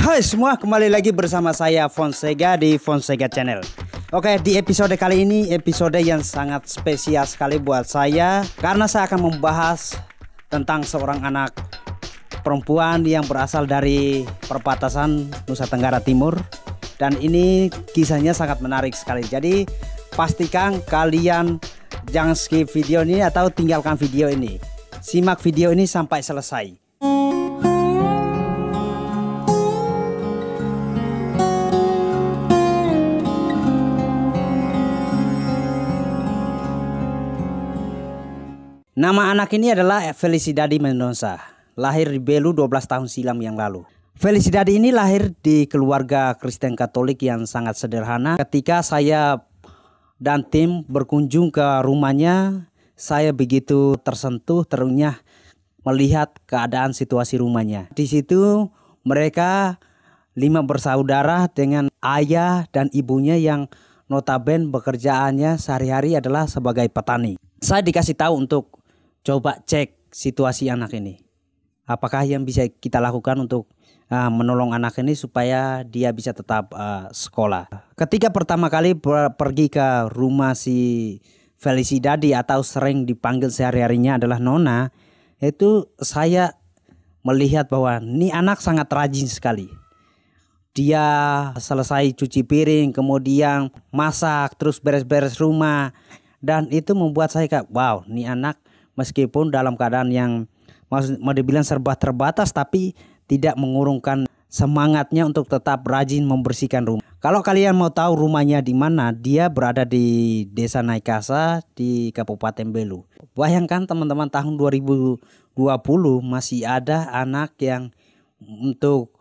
Hai semua, kembali lagi bersama saya Fonseca di Fonseca Channel. Oke, di episode kali ini episode yang sangat spesial sekali buat saya, karena saya akan membahas tentang seorang anak perempuan yang berasal dari perbatasan Nusa Tenggara Timur. Dan ini kisahnya sangat menarik sekali. Jadi pastikan kalian jangan skip video ini atau tinggalkan video ini. Simak video ini sampai selesai. Nama anak ini adalah Felicidade Mendonça, lahir di Belu 12 tahun silam yang lalu. Felicidade ini lahir di keluarga Kristen Katolik yang sangat sederhana. Ketika saya dan tim berkunjung ke rumahnya, saya begitu tersentuh, terunyah melihat keadaan situasi rumahnya. Di situ mereka 5 bersaudara dengan ayah dan ibunya yang notabene bekerjaannya sehari-hari adalah sebagai petani. Saya dikasih tahu untuk coba cek situasi anak ini. Apakah yang bisa kita lakukan untuk menolong anak ini supaya dia bisa tetap sekolah. Ketika pertama kali pergi ke rumah si Felicidade atau sering dipanggil sehari-harinya adalah Nona, itu saya melihat bahwa ini anak sangat rajin sekali. Dia selesai cuci piring, kemudian masak, terus beres-beres rumah. Dan itu membuat saya kayak wow, ini anak meskipun dalam keadaan yang mau dibilang serba terbatas, tapi tidak mengurungkan semangatnya untuk tetap rajin membersihkan rumah. Kalau kalian mau tahu rumahnya di mana, dia berada di Desa Naikasa di Kabupaten Belu. Bayangkan teman-teman, tahun 2020 masih ada anak yang untuk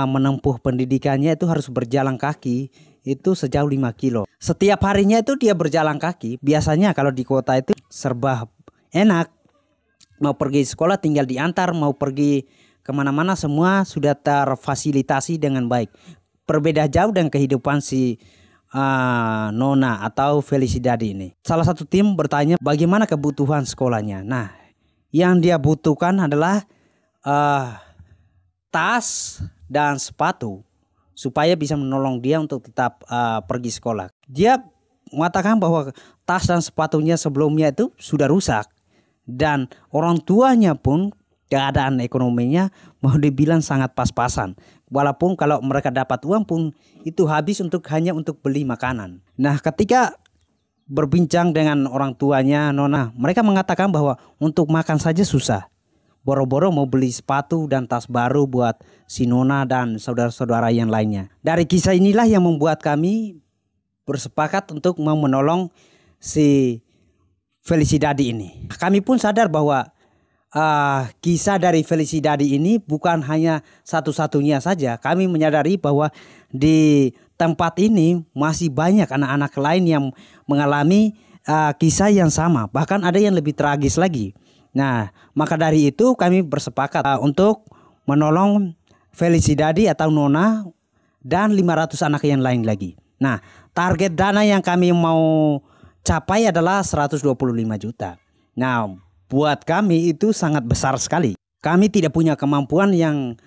menempuh pendidikannya itu harus berjalan kaki itu sejauh 5 kilo. Setiap harinya itu dia berjalan kaki. Biasanya kalau di kota itu serba enak, mau pergi sekolah tinggal diantar, mau pergi kemana-mana semua sudah terfasilitasi dengan baik. Berbeda jauh dengan kehidupan si Nona atau Felicidade ini. Salah satu tim bertanya bagaimana kebutuhan sekolahnya. Nah, yang dia butuhkan adalah tas dan sepatu supaya bisa menolong dia untuk tetap pergi sekolah. Dia mengatakan bahwa tas dan sepatunya sebelumnya itu sudah rusak. Dan orang tuanya pun keadaan ekonominya mau dibilang sangat pas-pasan. Walaupun kalau mereka dapat uang pun itu habis hanya untuk beli makanan. Nah, ketika berbincang dengan orang tuanya Nona, mereka mengatakan bahwa untuk makan saja susah. Boro-boro mau beli sepatu dan tas baru buat si Nona dan saudara-saudara yang lainnya. Dari kisah inilah yang membuat kami bersepakat untuk mau menolong si Felicidade ini. Kami pun sadar bahwa kisah dari Felicidade ini bukan hanya satu-satunya saja. Kami menyadari bahwa di tempat ini masih banyak anak-anak lain yang mengalami kisah yang sama. Bahkan ada yang lebih tragis lagi. Nah, maka dari itu kami bersepakat untuk menolong Felicidade atau Nona dan 500 anak yang lain lagi. Nah, target dana yang kami mau capai adalah 125 juta. Nah, buat kami itu sangat besar sekali. Kami tidak punya kemampuan yang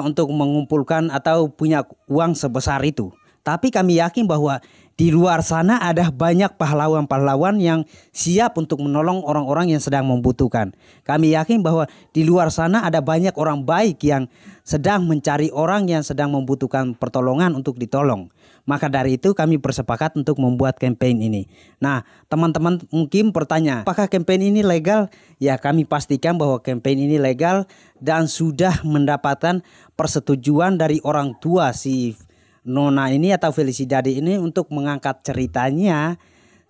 untuk mengumpulkan atau punya uang sebesar itu. Tapi kami yakin bahwa di luar sana ada banyak pahlawan-pahlawan yang siap untuk menolong orang-orang yang sedang membutuhkan. Kami yakin bahwa di luar sana ada banyak orang baik yang sedang mencari orang yang sedang membutuhkan pertolongan untuk ditolong. Maka dari itu kami bersepakat untuk membuat campaign ini. Nah, teman-teman mungkin bertanya, apakah campaign ini legal? Ya, kami pastikan bahwa campaign ini legal dan sudah mendapatkan persetujuan dari orang tua si Nona ini atau Felicidade ini untuk mengangkat ceritanya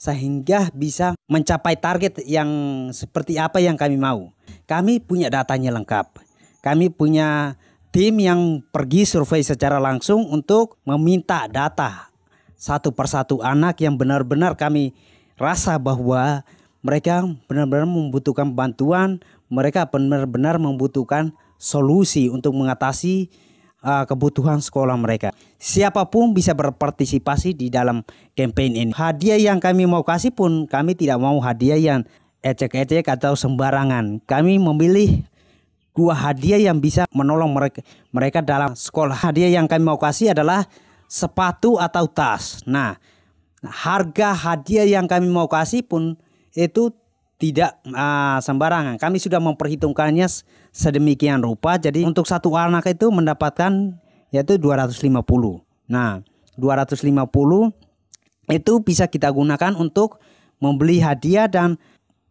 sehingga bisa mencapai target yang seperti apa yang kami mau. Kami punya datanya lengkap. Kami punya tim yang pergi survei secara langsung untuk meminta data satu persatu anak yang benar-benar kami rasa bahwa mereka benar-benar membutuhkan bantuan, mereka benar-benar membutuhkan solusi untuk mengatasi kebutuhan sekolah mereka. Siapapun bisa berpartisipasi di dalam campaign ini. Hadiah yang kami mau kasih pun kami tidak mau hadiah yang ecek-ecek atau sembarangan. Kami memilih dua hadiah yang bisa menolong mereka dalam sekolah. Hadiah yang kami mau kasih adalah sepatu atau tas. Nah, harga hadiah yang kami mau kasih pun itu tidak sembarangan. Kami sudah memperhitungkannya sedemikian rupa. Jadi untuk satu anak itu mendapatkan yaitu 250. Nah, 250 itu bisa kita gunakan untuk membeli hadiah dan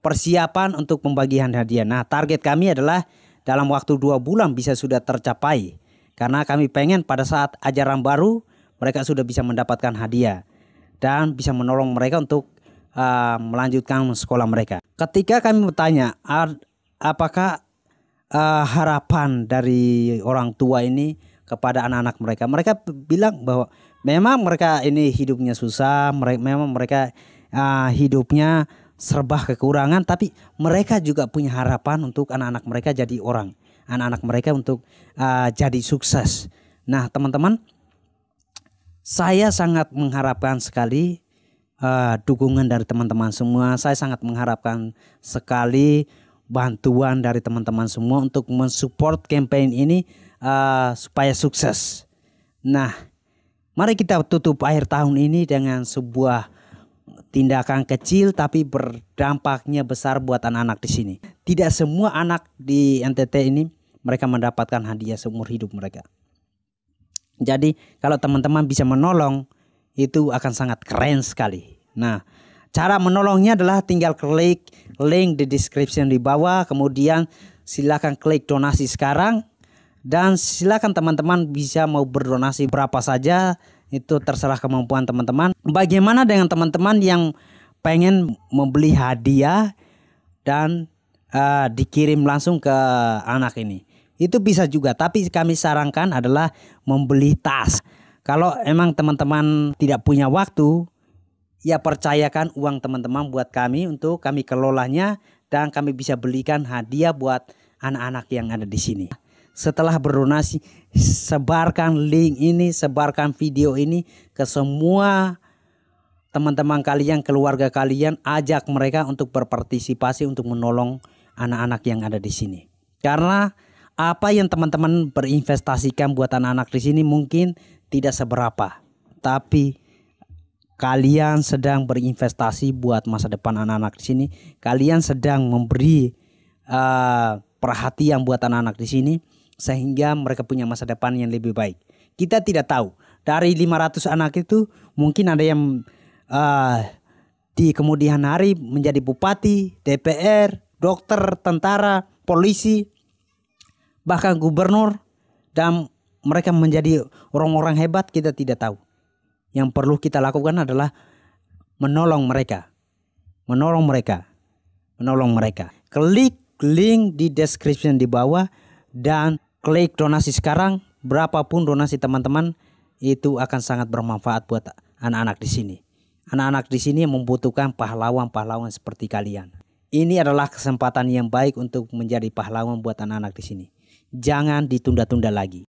persiapan untuk pembagian hadiah. Nah, target kami adalah dalam waktu 2 bulan bisa sudah tercapai. Karena kami pengen pada saat ajaran baru mereka sudah bisa mendapatkan hadiah dan bisa menolong mereka untuk melanjutkan sekolah mereka. Ketika kami bertanya apakah harapan dari orang tua ini kepada anak-anak mereka, mereka bilang bahwa memang mereka ini hidupnya susah, memang mereka hidupnya serba kekurangan, tapi mereka juga punya harapan untuk anak-anak mereka jadi orang, anak-anak mereka untuk jadi sukses. Nah, teman-teman, saya sangat mengharapkan sekali dukungan dari teman-teman semua. Saya sangat mengharapkan sekali bantuan dari teman-teman semua untuk mensupport campaign ini supaya sukses. Nah, mari kita tutup akhir tahun ini dengan sebuah tindakan kecil tapi berdampaknya besar buat anak-anak di sini. Tidak semua anak di NTT ini mereka mendapatkan hadiah seumur hidup mereka. Jadi kalau teman-teman bisa menolong itu akan sangat keren sekali. Nah, cara menolongnya adalah tinggal klik link di description di bawah, kemudian silakan klik donasi sekarang, dan silakan teman-teman bisa mau berdonasi berapa saja. Itu terserah kemampuan teman-teman. Bagaimana dengan teman-teman yang pengen membeli hadiah dan dikirim langsung ke anak ini? Itu bisa juga, tapi kami sarankan adalah membeli tas. Kalau emang teman-teman tidak punya waktu, ya percayakan uang teman-teman buat kami untuk kami kelolanya dan kami bisa belikan hadiah buat anak-anak yang ada di sini. Setelah berdonasi, sebarkan link ini, sebarkan video ini ke semua teman-teman kalian, keluarga kalian, ajak mereka untuk berpartisipasi untuk menolong anak-anak yang ada di sini. Karena apa yang teman-teman berinvestasikan buat anak-anak di sini mungkin tidak seberapa, tapi kalian sedang berinvestasi buat masa depan anak-anak di sini. Kalian sedang memberi perhatian buat anak-anak di sini sehingga mereka punya masa depan yang lebih baik. Kita tidak tahu dari 500 anak itu mungkin ada yang di kemudian hari menjadi bupati, DPR, dokter, tentara, polisi, bahkan gubernur, dan mereka menjadi orang-orang hebat. Kita tidak tahu. Yang perlu kita lakukan adalah menolong mereka. Klik link di description di bawah dan klik donasi sekarang. Berapapun donasi teman-teman itu akan sangat bermanfaat buat anak-anak di sini. Anak-anak di sini membutuhkan pahlawan-pahlawan seperti kalian. Ini adalah kesempatan yang baik untuk menjadi pahlawan buat anak-anak di sini. Jangan ditunda-tunda lagi.